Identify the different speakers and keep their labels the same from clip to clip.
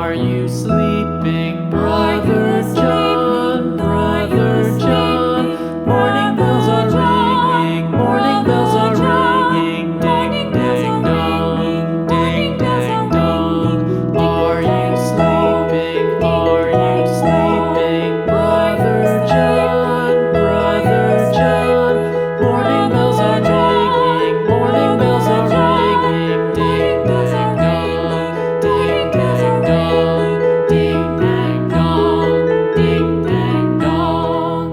Speaker 1: Are you sleeping, Brother John? Brother John. Morning bells are ringing, morning bells are ringing. Ding, ding, dong, ding, ding, dong. Are you sleeping? Are you sleeping, Brother John? Brother John. Morning bells are ringing, morning bells are ringing. Ding, ding, dong, ding, ding, dong, ding, ding, dong, ding, ding, dong.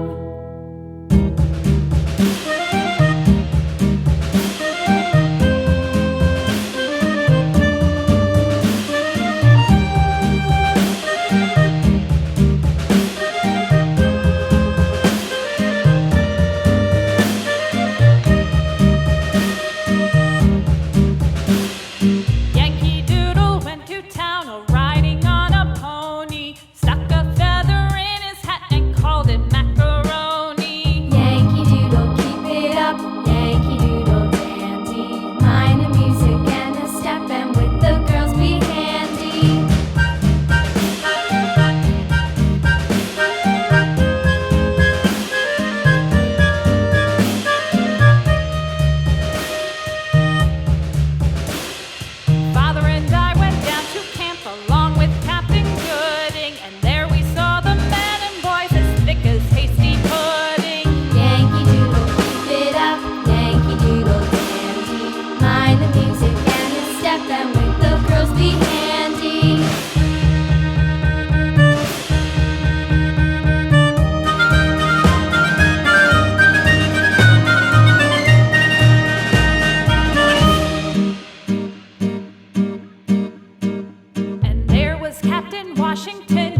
Speaker 2: Yankee Doodle went to town riding on a pony, stuck a feather in his hat and called it macaroni.
Speaker 3: Yankee Doodle, keep it up, Yankee Doodle dandy. Mind the music and the step, and with the girls be handy.
Speaker 2: Father and I went down to camp along with Captain Gooding, and there we saw the men and boys as thick as hasty pudding.
Speaker 3: Yankee Doodle, keep it up, Yankee Doodle dandy. Mind the music and the step, and with the girls be handy.
Speaker 2: And there was Captain Washington